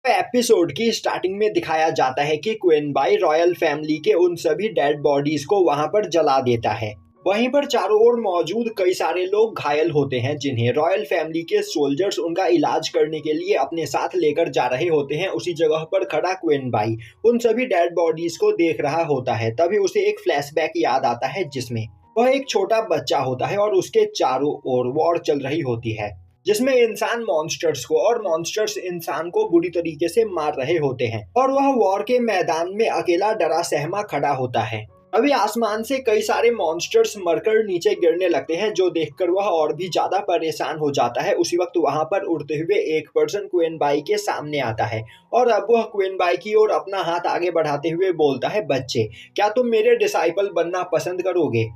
Episode की starting में दिखाया जाता है कि क्वीन बाई रॉयल फैमिली के उन सभी डेड बॉडीज को वहां पर जला देता है। वहीं पर चारों ओर मौजूद कई सारे लोग घायल होते हैं, जिन्हें रॉयल फैमिली के सोल्जर्स उनका इलाज करने के लिए अपने साथ लेकर जा रहे होते हैं। उसी जगह पर खड़ा क्वीन बाई उन सभी डेड बॉडीज को देख रहा होता है। तभी उसे एक फ्लैशबैक याद आता है, जिसमें वह एक छोटा बच्चा होता है और उसके चारों ओर वॉर चल रही होती है, जिसमें इंसान मॉन्स्टर्स को और मॉन्स्टर्स इंसान को बुरी तरीके से मार रहे होते हैं और वह वॉर के मैदान में अकेला डरा सहमा खड़ा होता है। अभी आसमान से कई सारे मॉन्स्टर्स मरकर नीचे गिरने लगते हैं, जो देखकर वह और भी ज्यादा परेशान हो जाता है। उसी वक्त वहां पर उड़ते हुए एक पर्सन क्वीन बाई के सामने आता है और अब वह क्वीन बाई की ओर अपना हाथ आगे बढ़ाते हुए बोलता है, बच्चे, क्या तुम मेरे डिसाइपल बनना पसंद करोगे?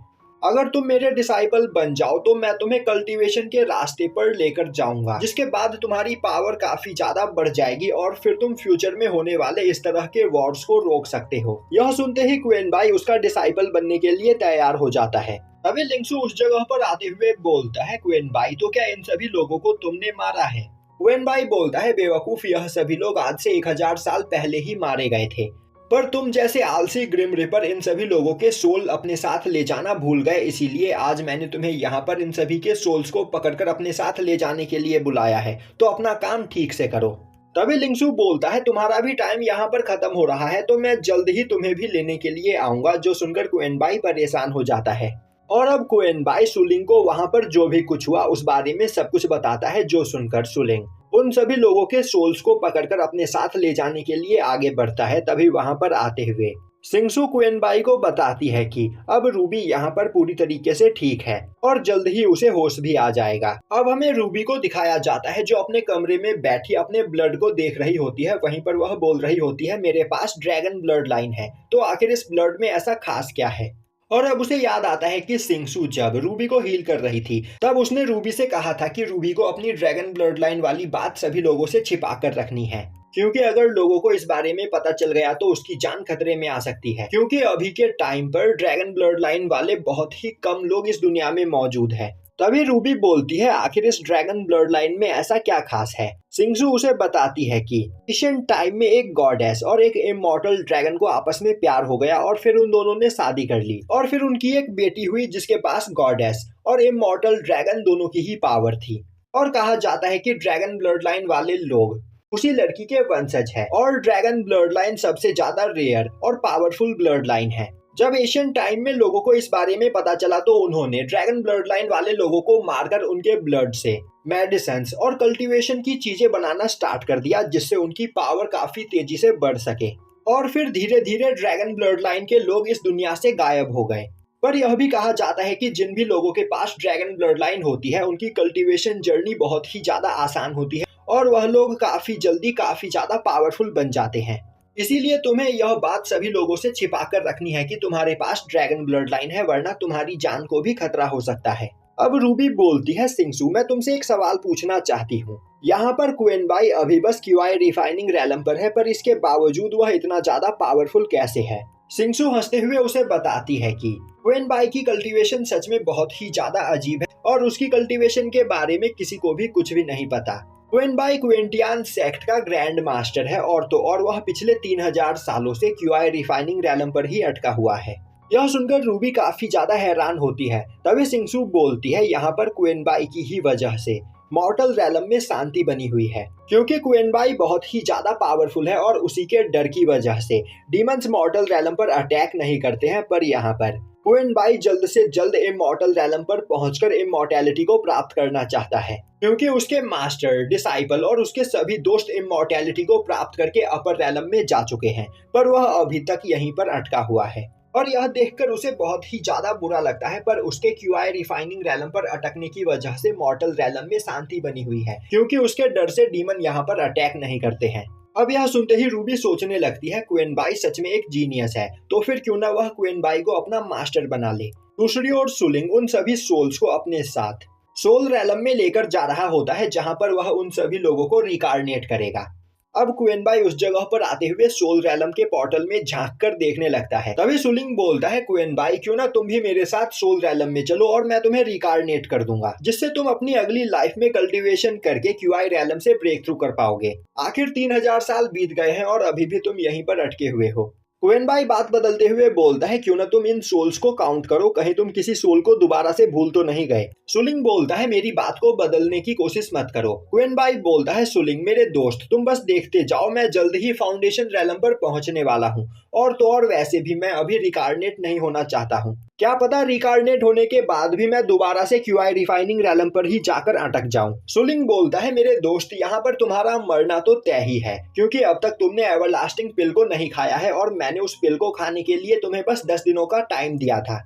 अगर तुम मेरे डिसाइपल बन जाओ तो मैं तुम्हें कल्टीवेशन के रास्ते पर लेकर जाऊंगा, जिसके बाद तुम्हारी पावर काफी ज्यादा बढ़ जाएगी और फिर तुम फ्यूचर में होने वाले इस तरह के वॉर्स को रोक सकते हो। यह सुनते ही क्वीन बाई उसका डिसाइपल बनने के लिए तैयार हो जाता है। तभी लिंक्सू उस जगह पर आते हुए बोलता है, क्वीन बाई, तो क्या इन सभी लोगों को तुमने मारा है? क्वीन बाई बोलता है, बेवकूफ, यह सभी लोग आज से 1000 साल पहले ही मारे गए थे, पर तुम जैसे आलसी ग्रिम रिपर इन सभी लोगों के सोल अपने साथ ले जाना भूल गए, इसीलिए आज मैंने तुम्हें यहाँ पर इन सभी के सोल्स को पकड़कर अपने साथ ले जाने के लिए बुलाया है, तो अपना काम ठीक से करो। तभी लिंक्सू बोलता है, तुम्हारा भी टाइम यहाँ पर खत्म हो रहा है, तो मैं जल्द ही तुम्हें भी लेने के लिए आऊंगा। जो सुनकर क्वीन बाई परेशान हो जाता है और अब क्वीन बाई सुलिंग को वहां पर जो भी कुछ हुआ उस बारे में सब कुछ बताता है। जो सुनकर सुलिंग उन सभी लोगों के सोल्स को पकड़कर अपने साथ ले जाने के लिए आगे बढ़ता है। तभी वहां पर आते हुए सिंगसू क्वीन बाई को बताती है कि अब रूबी यहाँ पर पूरी तरीके से ठीक है और जल्द ही उसे होश भी आ जाएगा। अब हमें रूबी को दिखाया जाता है, जो अपने कमरे में बैठी अपने ब्लड को देख रही होती है। वहीं पर वह बोल रही होती है, मेरे पास ड्रैगन ब्लड लाइन है, तो आखिर इस ब्लड में ऐसा खास क्या है? और अब उसे याद आता है कि सिंगसू जब रूबी को हील कर रही थी तब उसने रूबी से कहा था कि रूबी को अपनी ड्रैगन ब्लड लाइन वाली बात सभी लोगों से छिपा कर रखनी है, क्योंकि अगर लोगों को इस बारे में पता चल गया तो उसकी जान खतरे में आ सकती है, क्योंकि अभी के टाइम पर ड्रैगन ब्लड लाइन वाले बहुत ही कम लोग इस दुनिया में मौजूद है। तभी रूबी बोलती है, आखिर इस ड्रैगन ब्लड लाइन में ऐसा क्या खास है? सिंगसू उसे बताती है कि एशियंट टाइम में एक गॉडेस और एक इमॉर्टल ड्रैगन को आपस में प्यार हो गया और फिर उन दोनों ने शादी कर ली और फिर उनकी एक बेटी हुई, जिसके पास गॉडेस और इमॉर्टल ड्रैगन दोनों की ही पावर थी। और कहा जाता है कि ड्रैगन ब्लड लाइन वाले लोग उसी लड़की के वंशज है और ड्रैगन ब्लड लाइन सबसे ज्यादा रेयर और पावरफुल ब्लड लाइन है। जब एशियन टाइम में लोगों को इस बारे में पता चला तो उन्होंने ड्रैगन ब्लड लाइन वाले लोगों को मारकर उनके ब्लड से मेडिसिन्स और कल्टीवेशन की चीजें बनाना स्टार्ट कर दिया, जिससे उनकी पावर काफी तेजी से बढ़ सके। और फिर धीरे धीरे ड्रैगन ब्लड लाइन के लोग इस दुनिया से गायब हो गए। पर यह भी कहा जाता है कि जिन भी लोगों के पास ड्रैगन ब्लड लाइन होती है उनकी कल्टीवेशन जर्नी बहुत ही ज्यादा आसान होती है और वह लोग काफी जल्दी काफी ज्यादा पावरफुल बन जाते हैं। इसीलिए तुम्हें यह बात सभी लोगों से छिपा कर रखनी है कि तुम्हारे पास ड्रैगन ब्लड लाइन है, वरना तुम्हारी जान को भी खतरा हो सकता है। अब रूबी बोलती है, सिंगसू, मैं तुमसे एक सवाल पूछना चाहती हूँ। यहाँ पर क्वीन बाई अभी बस क्यूआई रिफाइनिंग रैलम पर है, पर इसके बावजूद वह इतना ज्यादा पावरफुल कैसे है? सिंगसू हंसते हुए उसे बताती है कि क्वीन बाई की कल्टीवेशन सच में बहुत ही ज्यादा अजीब है और उसकी कल्टीवेशन के बारे में किसी को भी कुछ भी नहीं पता। क्वीन बाई क्विंटियान सेक्ट का ग्रैंड मास्टर है और वह पिछले 3000 सालों से क्यूआई रिफाइनिंग रैलम पर ही अटका हुआ है। यह सुनकर रूबी काफी ज्यादा हैरान होती है। तभी सिंगसू बोलती है, यहाँ पर क्वीन बाई की ही वजह से मॉर्टल रैलम में शांति बनी हुई है, क्योंकि क्वीन बाई बहुत ही ज्यादा पावरफुल है और उसी के डर की वजह से डीमंस मॉर्टल रैलम पर अटैक नहीं करते हैं। पर यहाँ पर क्वीन बाई जल्द से जल्द इमॉर्टल रैलम पर पहुंचकर इमॉर्टैलिटी को प्राप्त करना चाहता है, क्योंकि उसके मास्टर, डिसाइपल और उसके सभी दोस्त इमॉर्टैलिटी को प्राप्त करके अपर रैलम में जा चुके हैं, पर वह अभी तक यहीं पर अटका हुआ है। और यह देखकर उसे बहुत ही ज्यादा बुरा लगता है, पर उसके क्यूआई रिफाइनिंग रैलम पर अटकने की वजह से मॉर्टल रैलम में शांति बनी हुई है, क्योंकि उसके डर से डीमन यहाँ पर अटैक नहीं करते हैं। अब यह सुनते ही रूबी सोचने लगती है, क्वीन बाई सच में एक जीनियस है, तो फिर क्यों ना वह क्वीन बाई को अपना मास्टर बना ले। दूसरी ओर सुलिंग उन सभी सोल्स को अपने साथ सोल रैलम में लेकर जा रहा होता है, जहां पर वह उन सभी लोगों को रिकार्नेट करेगा। अब क्वेन बाई उस जगह पर आते हुए सोल रैलम के पोर्टल में झांक कर देखने लगता है। तभी सुलिंग बोलता है, क्वेन बाई क्यों ना तुम भी मेरे साथ सोल रैलम में चलो और मैं तुम्हें रिकार्नेट कर दूंगा, जिससे तुम अपनी अगली लाइफ में कल्टीवेशन करके क्यूआई रैलम से ब्रेक थ्रू कर पाओगे। आखिर 3000 साल बीत गए हैं और अभी भी तुम यहीं पर अटके हुए हो। क्वेन बाई बात बदलते हुए बोलता है, क्यों ना तुम इन सोल्स को काउंट करो, कहीं तुम किसी सोल को दोबारा से भूल तो नहीं गए। सुलिंग बोलता है, मेरी बात को बदलने की कोशिश मत करो। क्वेन बाई बोलता है, सुलिंग मेरे दोस्त तुम बस देखते जाओ, मैं जल्द ही फाउंडेशन रैलम पर पहुंचने वाला हूं। और तो और वैसे भी मैं अभी रिकार्नेट नहीं होना चाहता हूं। क्या पता रिकार्नेट होने के बाद भी मैं दोबारा से क्यूआई रिफाइनिंग रैलम पर ही जाकर अटक जाऊं। सुलिंग बोलता है, मेरे दोस्त यहाँ पर तुम्हारा मरना तो तय ही है, क्योंकि अब तक तुमने एवरलास्टिंग पिल को नहीं खाया है और मैंने उस पिल को खाने के लिए तुम्हें बस 10 दिनों का टाइम दिया था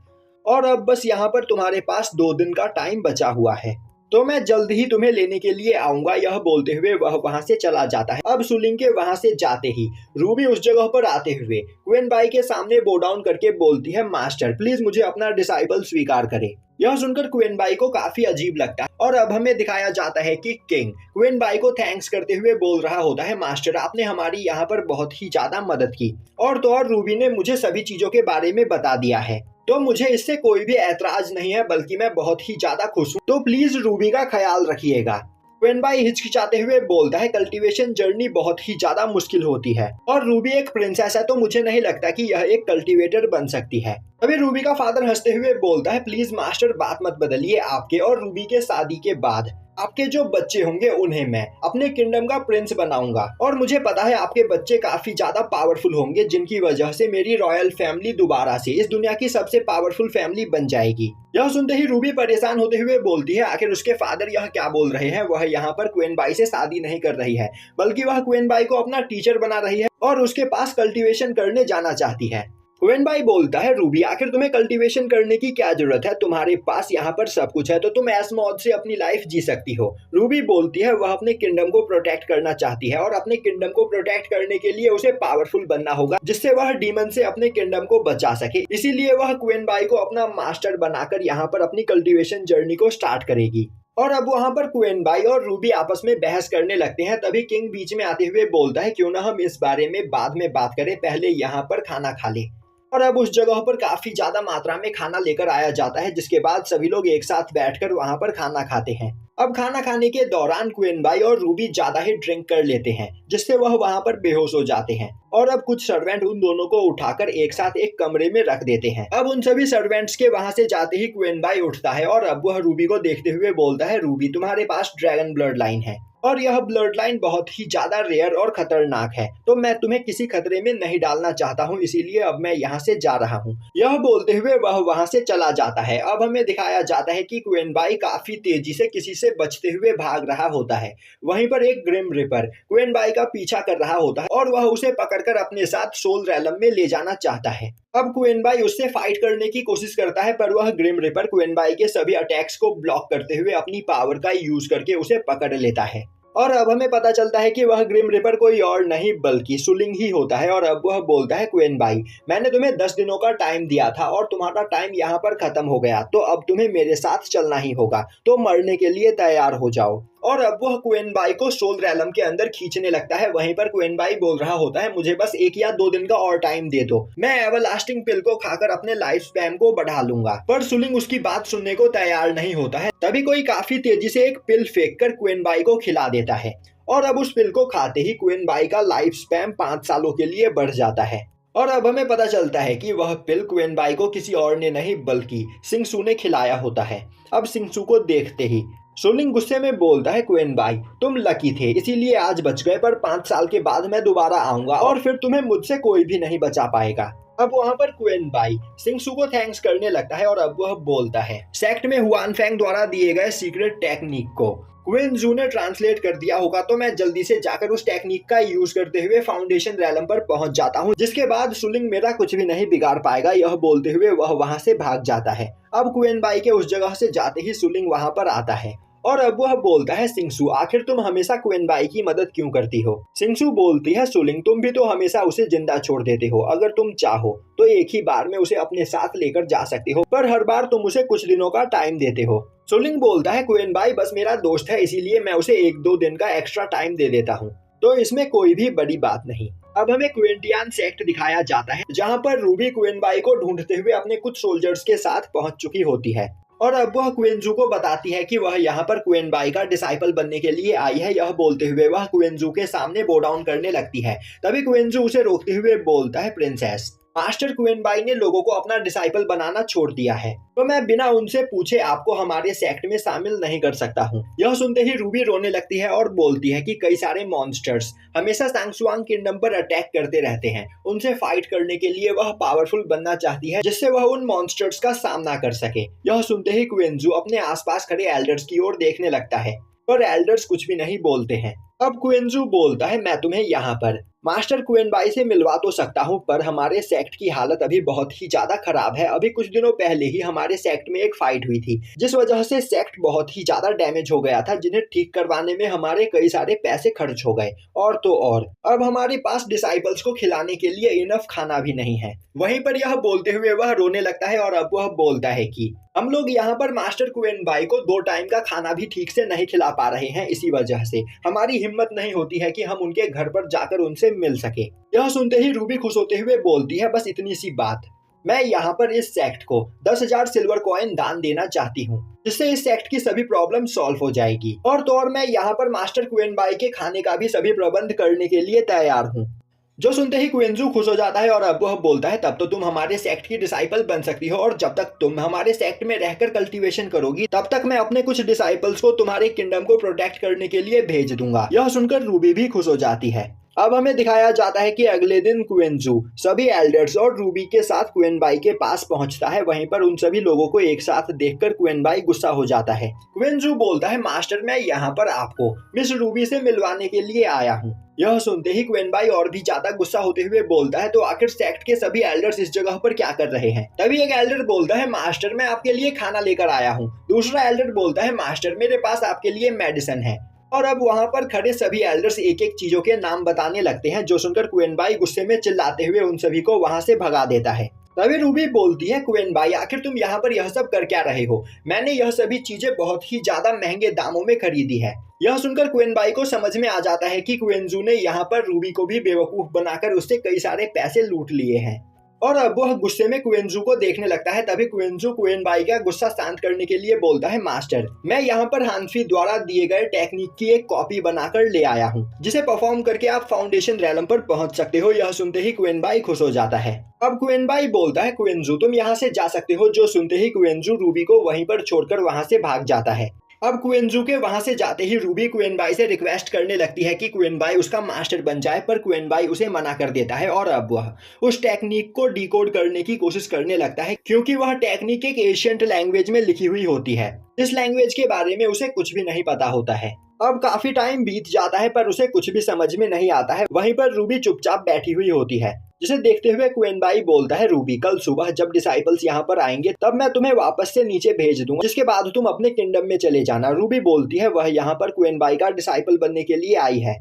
और अब बस यहाँ पर तुम्हारे पास 2 दिन का टाइम बचा हुआ है, तो मैं जल्द ही तुम्हें लेने के लिए आऊंगा। यह बोलते हुए वह वहां से चला जाता है। अब सुलिंग के वहां से जाते ही रूबी उस जगह पर आते हुए क्वेन बाई के सामने बो डाउन करके बोलती है, मास्टर प्लीज मुझे अपना डिसाइबल स्वीकार करे। यह सुनकर क्वेन बाई को काफी अजीब लगता है और अब हमें दिखाया जाता है कि किंग क्वेन बाई को थैंक्स करते हुए बोल रहा होता है, मास्टर आपने हमारी यहाँ पर बहुत ही ज्यादा मदद की और तो और रूबी ने मुझे सभी चीजों के बारे में बता दिया है, तो मुझे इससे कोई भी ऐतराज नहीं है, बल्कि मैं बहुत ही ज्यादा खुश हूँ, तो प्लीज रूबी का ख्याल रखिएगा। क्वेन बाई हिचकिचाते हुए बोलता है, कल्टीवेशन जर्नी बहुत ही ज्यादा मुश्किल होती है और रूबी एक प्रिंसेस है, तो मुझे नहीं लगता कि यह एक कल्टीवेटर बन सकती है। तभी रूबी का फादर हंसते हुए बोलता है, प्लीज मास्टर बात मत बदलिए, आपके और रूबी के शादी के बाद आपके जो बच्चे होंगे उन्हें मैं अपने किंगडम का प्रिंस बनाऊंगा और मुझे पता है आपके बच्चे काफी ज्यादा पावरफुल होंगे, जिनकी वजह से मेरी रॉयल फैमिली दोबारा से इस दुनिया की सबसे पावरफुल फैमिली बन जाएगी। यह सुनते ही रूबी परेशान होते हुए बोलती है, आखिर उसके फादर यह क्या बोल रहे हैं। वह यहाँ पर क्वेन बाई से शादी नहीं कर रही है, बल्कि वह क्वेन बाई को अपना टीचर बना रही है और उसके पास कल्टीवेशन करने जाना चाहती है। क्वेन बाई बोलता है, रूबी आखिर तुम्हें कल्टीवेशन करने की क्या जरूरत है, तुम्हारे पास यहाँ पर सब कुछ है, तो तुम ऐस मौत से अपनी लाइफ जी सकती हो। रूबी बोलती है, वह अपने किंगडम को प्रोटेक्ट करना चाहती है और अपने किंगडम को प्रोटेक्ट करने के लिए उसे पावरफुल बनना होगा, जिससे वह डीमन से अपने किंगडम को बचा सके। इसीलिए वह क्वेन बाई को अपना मास्टर बनाकर यहाँ पर अपनी कल्टीवेशन जर्नी को स्टार्ट करेगी। और अब वहां पर क्वेन बाई और रूबी आपस में बहस करने लगते हैं। तभी किंग बीच में आते हुए बोलता है, क्यों ना हम इस बारे में बाद में बात करें, पहले यहाँ पर खाना खा ले। और अब उस जगह पर काफी ज्यादा मात्रा में खाना लेकर आया जाता है, जिसके बाद सभी लोग एक साथ बैठकर वहां पर खाना खाते हैं। अब खाना खाने के दौरान क्वेन बाई और रूबी ज्यादा ही ड्रिंक कर लेते हैं, जिससे वह वहां पर बेहोश हो जाते हैं और अब कुछ सर्वेंट उन दोनों को उठाकर एक साथ एक कमरे में रख देते हैं। अब उन सभी सर्वेंट्स के वहां से जाते ही क्वेन बाई उठता है और अब वह रूबी को देखते हुए बोलता है, रूबी तुम्हारे पास ड्रैगन ब्लड लाइन है और यह ब्लड लाइन बहुत ही ज्यादा रेयर और खतरनाक है, तो मैं तुम्हें किसी खतरे में नहीं डालना चाहता हूँ, इसीलिए अब मैं यहाँ से जा रहा हूँ। यह बोलते हुए वह वहाँ से चला जाता है। अब हमें दिखाया जाता है कि क्वेन बाई काफी तेजी से किसी से बचते हुए भाग रहा होता है। वहीं पर एक ग्रिम रिपर क्वेन बाई का पीछा कर रहा होता है और वह उसे पकड़कर अपने साथ सोल रैलम में ले जाना चाहता है। अब क्वेन बाई उससे फाइट करने की कोशिश करता है, पर वह ग्रिम रिपर क्वेन बाई के सभी अटैक्स को ब्लॉक करते हुए अपनी पावर का यूज करके उसे पकड़ लेता है। और अब हमें पता चलता है कि वह ग्रिम रिपर कोई और नहीं बल्कि सुलिंग ही होता है। और अब वह बोलता है, क्वेन बाई मैंने तुम्हें 10 दिनों का टाइम दिया था और तुम्हारा टाइम यहाँ पर खत्म हो गया, तो अब तुम्हें मेरे साथ चलना ही होगा, तो मरने के लिए तैयार हो जाओ। और अब वह क्वेन बाई को सोल रैलम के अंदर खींचने लगता है। वहीं पर क्वेन बाई बोल रहा होता है, मुझे बस 1 या 2 दिन का और टाइम दे दो, मैं एवरलास्टिंग पिल को खाकर अपने लाइफ स्पैन को बढ़ा लूंगा। पर सुलिंग उसकी बात सुनने को तैयार नहीं होता है। तभी कोई काफी तेजी से एक पिल फेंक कर क्वेन बाई को खिला देता है और अब उस पिल को खाते ही क्वेन बाई का लाइफ स्पैन 5 सालों के लिए बढ़ जाता है। और अब हमें पता चलता है कि वह पिल क्वेन बाई को किसी और ने नहीं बल्कि सिंगसू ने खिलाया होता है। अब सिंगसू को देखते ही सुलिंग गुस्से में बोलता है, क्वेन बाई तुम लकी थे इसीलिए आज बच गए, पर 5 साल के बाद मैं दोबारा आऊंगा और फिर तुम्हें मुझसे कोई भी नहीं बचा पाएगा। अब वहाँ पर क्वेन बाई सिंगसू को थैंक्स करने लगता है और अब वह बोलता है, सेक्ट में हुआन फेंग द्वारा दिए गए सीक्रेट टेक्निक को क्वेन जू ने ट्रांसलेट कर दिया होगा, तो मैं जल्दी से जाकर उस टेक्निक का यूज करते हुए फाउंडेशन रैलम पर पहुंच जाता हूं, जिसके बाद सुलिंग मेरा कुछ भी नहीं बिगाड़ पाएगा। यह बोलते हुए वह वहां से भाग जाता है। अब क्वेन बाई के उस जगह से जाते ही सुलिंग वहां पर आता है और अब वह बोलता है, सिंगसू आखिर तुम हमेशा क्वेन बाई की मदद क्यों करती हो। सिंगसू बोलती है, सुलिंग तुम भी तो हमेशा उसे जिंदा छोड़ देते हो, अगर तुम चाहो तो एक ही बार में उसे अपने साथ लेकर जा सकती हो, पर हर बार तुम उसे कुछ दिनों का टाइम देते हो। सुलिंग बोलता है, क्वेन बाई बस मेरा दोस्त है इसीलिए मैं उसे 1-2 दिन का एक्स्ट्रा टाइम दे देता हूँ। तो इसमें कोई भी बड़ी बात नहीं। अब हमें क्विंटियान सेक्ट दिखाया जाता है जहाँ पर रूबी क्विनबाई को ढूंढते हुए अपने कुछ सोल्जर्स के साथ पहुंच चुकी होती है और अब वह क्विंजू को बताती है कि वह यहाँ पर क्विनबाई का डिसाइपल बनने के लिए आई है। यह बोलते हुए वह क्विंजू के सामने बो डाउन करने लगती है। तभी क्विंजू उसे रोकते हुए बोलता है, प्रिंसेस, मास्टर क्विनबाई ने लोगों को अपना डिसाइपल बनाना छोड़ दिया है, तो मैं बिना उनसे पूछे आपको हमारे सेक्ट में शामिल नहीं कर सकता हूँ। यह सुनते ही रूबी रोने लगती है और बोलती है कि कई सारे मॉन्स्टर्स हमेशा सांगसुआंग किंगडम पर अटैक करते रहते हैं। उनसे फाइट करने के लिए वह पावरफुल बनना चाहती है जिससे वह उन मॉन्स्टर्स का सामना कर सके। यह सुनते ही क्विंजू अपने आसपास खड़े एल्डर्स की ओर देखने लगता है पर एल्डर्स कुछ भी नहीं बोलते हैं। अब क्विंजू बोलता है, मैं तुम्हें यहाँ पर मास्टर क्विनबाई से मिलवा तो सकता हूँ पर हमारे सेक्ट की हालत अभी बहुत ही ज्यादा खराब है। अभी कुछ दिनों पहले ही हमारे सेक्ट में एक फाइट हुई थी जिस वजह से सेक्ट बहुत ही ज्यादा डैमेज हो गया था, जिन्हें ठीक करवाने में हमारे कई सारे पैसे खर्च हो गए। और तो और अब हमारे पास डिसाइपल्स को खिलाने के लिए इनफ खाना भी नहीं है। वहीं पर यह बोलते हुए वह रोने लगता है और अब वह बोलता है कि हम लोग यहाँ पर मास्टर क्विनबाई को 2 टाइम का खाना भी ठीक से नहीं खिला पा रहे हैं। इसी वजह से हमारी हिम्मत नहीं होती है कि हम उनके घर पर जाकर उनसे मिल सके। यह सुनते ही रूबी खुश होते हुए बोलती है, बस इतनी सी बात, मैं यहाँ पर इस सेक्ट को 10,000 सिल्वर कॉइन दान देना चाहती हूँ जिससे इस सेक्ट की सभी प्रॉब्लम सॉल्व हो जाएगी। और तो और मैं यहाँ पर मास्टर क्विनबाई के खाने का भी सभी प्रबंध करने के लिए तैयार हूँ। जो सुनते ही क्विंजू खुश हो जाता है और अब वह बोलता है, तब तो तुम हमारे सेक्ट की डिसाइपल बन सकती हो और जब तक तुम हमारे सेक्ट में रहकर कल्टीवेशन करोगी तब तक मैं अपने कुछ डिसाइपल्स को तुम्हारे किंगडम को प्रोटेक्ट करने के लिए भेज दूंगा। यह सुनकर रूबी भी खुश हो जाती है। अब हमें दिखाया जाता है कि अगले दिन क्विंजू सभी एल्डर्स और रूबी के साथ क्विनबाई के पास पहुंचता है। वहीं पर उन सभी लोगों को एक साथ देखकर क्विनबाई गुस्सा हो जाता है। क्विंजू बोलता है, मास्टर, मैं यहाँ पर आपको मिस रूबी से मिलवाने के लिए आया हूँ। यह सुनते ही क्विनबाई और भी ज्यादा गुस्सा होते हुए बोलता है, तो आखिर सेक्ट के सभी एल्डर्स इस जगह पर क्या कर रहे हैं? तभी एक एल्डर बोलता है, मास्टर, मैं आपके लिए खाना लेकर आया हूँ। दूसरा एल्डर बोलता है, मास्टर, मेरे पास आपके लिए मेडिसिन है। और अब वहां पर खड़े सभी एल्डर्स एक एक चीजों के नाम बताने लगते हैं, जो सुनकर क्विनबाई गुस्से में चिल्लाते हुए उन सभी को वहां से भगा देता है। तभी रूबी बोलती है, क्विनबाई, आखिर तुम यहाँ पर यह सब कर क्या रहे हो? मैंने यह सभी चीजें बहुत ही ज्यादा महंगे दामों में खरीदी है। यह सुनकर क्विनबाई को समझ में आ जाता है कि क्विंजू ने यहाँ पर रूबी को भी बेवकूफ बनाकर उससे कई सारे पैसे लूट लिए हैं और अब वह गुस्से में क्विंजू को देखने लगता है। तभी क्विंजू क्विनबाई का गुस्सा शांत करने के लिए बोलता है, मास्टर, मैं यहाँ पर हानफी द्वारा दिए गए टेक्निक की एक कॉपी बनाकर ले आया हूँ जिसे परफॉर्म करके आप फाउंडेशन रैलम पर पहुंच सकते हो। यह सुनते ही क्विनबाई खुश हो जाता है। अब क्विनबाई बोलता है, क्विंजू, तुम यहाँ से जा सकते हो। जो सुनते ही क्विंजू रूबी को वहीं पर छोड़कर वहां से भाग जाता है। अब क्विंजू के वहां से जाते ही रूबी क्विनबाई से रिक्वेस्ट करने लगती है कि क्विनबाई उसका मास्टर बन जाए, पर क्विनबाई उसे मना कर देता है और अब वह उस टेक्निक को डिकोड करने की कोशिश करने लगता है क्योंकि वह टेक्निक एक एशियंट लैंग्वेज में लिखी हुई होती है। इस लैंग्वेज के बारे में उसे कुछ भी नहीं पता होता है। अब काफी टाइम बीत जाता है पर उसे कुछ भी समझ में नहीं आता है। वहीं पर रूबी चुपचाप बैठी हुई होती है, जिसे देखते हुए क्विनबाई बोलता है, रूबी, कल सुबह जब डिसाइपल्स यहाँ पर आएंगे तब मैं तुम्हें वापस से नीचे भेज दूंगा, जिसके बाद तुम अपने किंगडम में चले जाना। रूबी बोलती है वह यहाँ पर क्विनबाई का डिसाइपल बनने के लिए आई है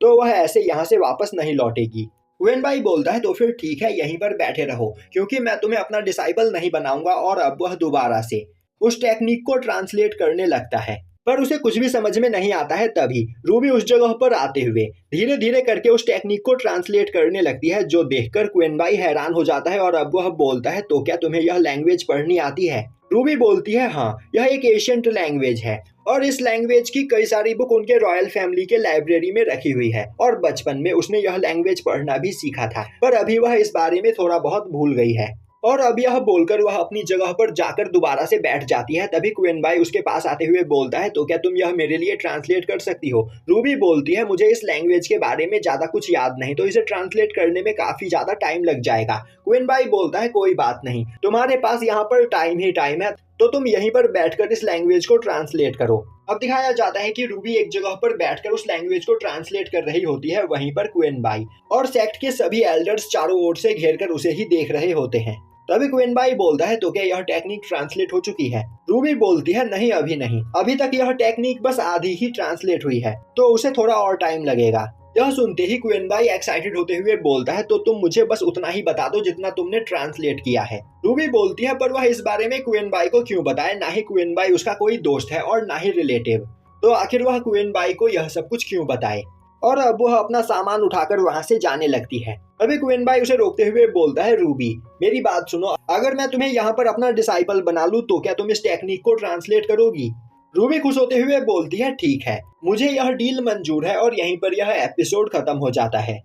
तो वह ऐसे यहाँ से वापस नहीं लौटेगी। क्विनबाई बोलता है, तो फिर ठीक है, यहीं पर बैठे रहो क्योंकि मैं तुम्हें अपना डिसाइपल नहीं बनाऊंगा। और अब वह दोबारा से उस टेक्निक को ट्रांसलेट करने लगता है पर उसे कुछ भी समझ में नहीं आता है। तभी रूबी उस जगह पर आते हुए धीरे धीरे करके उस टेक्निक को ट्रांसलेट करने लगती है, जो देखकर क्विनबाई हैरान हो जाता है और अब वह बोलता है, तो क्या तुम्हें यह लैंग्वेज पढ़नी आती है? रूबी बोलती है, हाँ, यह एक एशियंट लैंग्वेज है और इस लैंग्वेज की कई सारी बुक उनके रॉयल फैमिली के लाइब्रेरी में रखी हुई है और बचपन में उसने यह लैंग्वेज पढ़ना भी सीखा था, पर अभी वह इस बारे में थोड़ा बहुत भूल गई है। और अब यह बोलकर वह अपनी जगह पर जाकर दोबारा से बैठ जाती है। तभी क्विनबाई उसके पास आते हुए बोलता है, तो क्या तुम यह मेरे लिए ट्रांसलेट कर सकती हो? रूबी बोलती है, मुझे इस लैंग्वेज के बारे में ज्यादा कुछ याद नहीं, तो इसे ट्रांसलेट करने में काफी ज्यादा टाइम लग जाएगा। क्विनबाई बोलता है, कोई बात नहीं, तुम्हारे पास यहाँ पर टाइम ही टाइम है, तो तुम यहीं पर बैठकर इस लैंग्वेज को ट्रांसलेट करो। अब दिखाया जाता है कि रूबी एक जगह पर बैठकर उस लैंग्वेज को ट्रांसलेट कर रही होती है। वहीं पर क्विनबाई और सेक्ट के सभी एल्डर्स चारों ओर से घेरकर उसे ही देख रहे होते हैं। तभी क्विनबाई बोलता है, तो क्या यह टेक्निक ट्रांसलेट हो चुकी है? रूबी बोलती है, नहीं, अभी नहीं, अभी तक यह टेक्निक बस आधी ही ट्रांसलेट हुई है, तो उसे थोड़ा और टाइम लगेगा। यह सुनते ही क्विनबाई एक्साइटेड होते हुए बोलता है, तो तुम मुझे बस उतना ही बता दो जितना तुमने ट्रांसलेट किया है। रूबी बोलती है, पर वह इस बारे में क्विनबाई को क्यों बताए? ना ही क्विनबाई उसका कोई दोस्त है और ना ही रिलेटिव, तो आखिर वह क्विनबाई को यह सब कुछ क्यों बताए? और अब वह अपना सामान उठाकर वहाँ से जाने लगती है। अभी क्वीन बाई उसे रोकते हुए बोलता है, रूबी मेरी बात सुनो, अगर मैं तुम्हें यहाँ पर अपना डिसाइपल बना लूँ तो क्या तुम इस टेक्निक को ट्रांसलेट करोगी? रूबी खुश होते हुए बोलती है, ठीक है, मुझे यह डील मंजूर है, और यहीं पर यह एपिसोड खत्म हो जाता है।